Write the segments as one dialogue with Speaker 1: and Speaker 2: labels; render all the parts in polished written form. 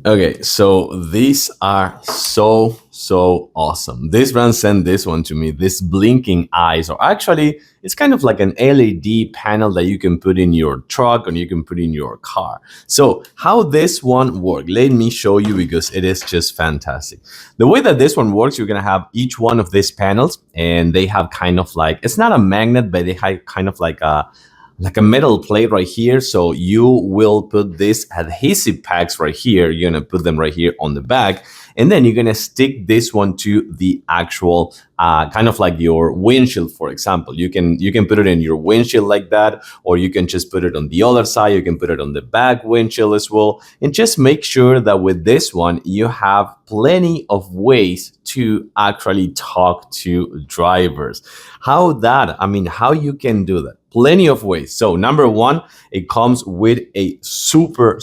Speaker 1: Okay, so these are so awesome. This brand sent this one to me, this blinking eyes, or actually it's kind of like an LED panel that you can put in your truck or you can put in your car. So how this one works, let me show you because it is just fantastic. The way that this one works, you're gonna have each one of these panels and they have kind of like, it's not a magnet, but they have kind of like a metal plate right here. So you will put these adhesive packs right here. You're gonna put them right here on the back, and then you're gonna stick this one to the actual kind of like your windshield, for example. You can put it in your windshield like that, or you can just put it on the other side. You can put it on the back windshield as well, and just make sure that with this one you have plenty of ways to actually talk to drivers. How that? I mean, how you can do that? Plenty of ways. So number one, it comes with a super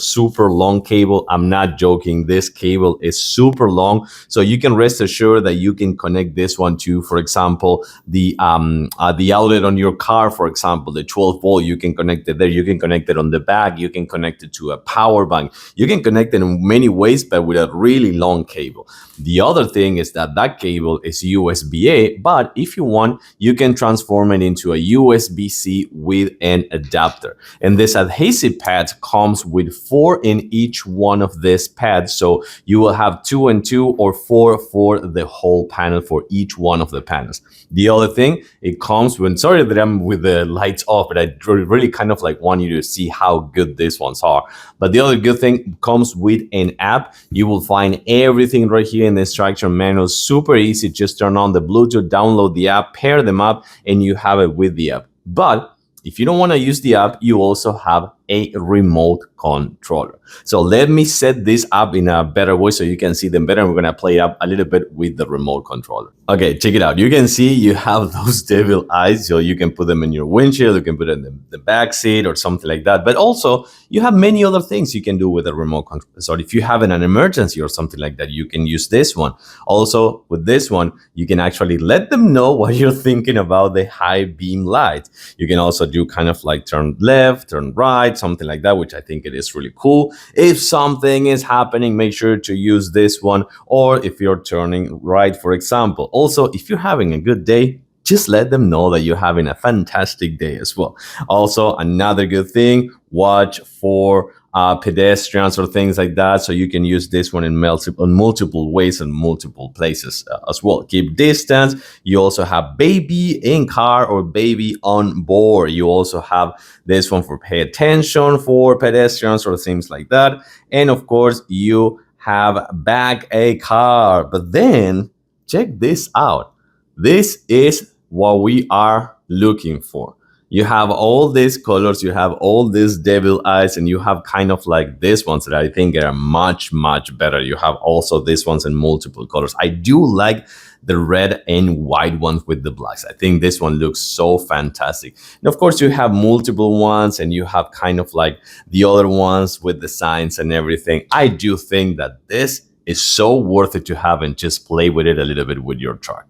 Speaker 1: long cable. I'm not joking. This cable is super long. So you can rest assured that you can connect this one to, for example, the outlet on your car, for example, the 12 volt, you can connect it there. You can connect it on the back. You can connect it to a power bank. You can connect it in many ways, but with a really long cable. The other thing is that that cable is USB-A, but if you want, you can transform it into a USB-C with an adapter. And this adhesive pad comes with 4 in each one of these pads. So you will have 2 and 2 or 4 for the whole panel for each one of the panels. The other thing, it comes with, sorry that I'm with the lights off, but I really kind of like want you to see how good these ones are. But the other good thing comes with an app. You will find everything right here in the instruction manual. Super easy. Just turn on the Bluetooth, download the app, pair them up, and you have it with the app. But if you don't want to use the app, you also have a remote controller. So let me set this up in a better way so you can see them better. We're going to play it up a little bit with the remote controller. Okay, check it out. You can see you have those devil eyes, so you can put them in your windshield, you can put it in the back seat or something like that. But also, you have many other things you can do with a remote control. So if you have an emergency or something like that, you can use this one. Also, with this one, you can actually let them know what you're thinking about the high beam light. You can also do kind of like turn left, turn right, something like that, which I think it is really cool. If something is happening, make sure to use this one, or if you're turning right, for example. Also, if you're having a good day, just let them know that you're having a fantastic day as well. Also, another good thing, watch for pedestrians or things like that. So you can use this one in multiple ways and multiple places as well. Keep distance. You also have baby in car or baby on board. You also have this one for pay attention for pedestrians or things like that. And of course, you have back a car. But then check this out. This is what we are looking for. You have all these colors, you have all these devil eyes, and you have kind of like these ones that I think are much better. You have also these ones in multiple colors. I do like the red and white ones with the blacks. I think this one looks so fantastic. And of course, you have multiple ones and you have kind of like the other ones with the signs and everything. I do think that this is so worth it to have and just play with it a little bit with your truck.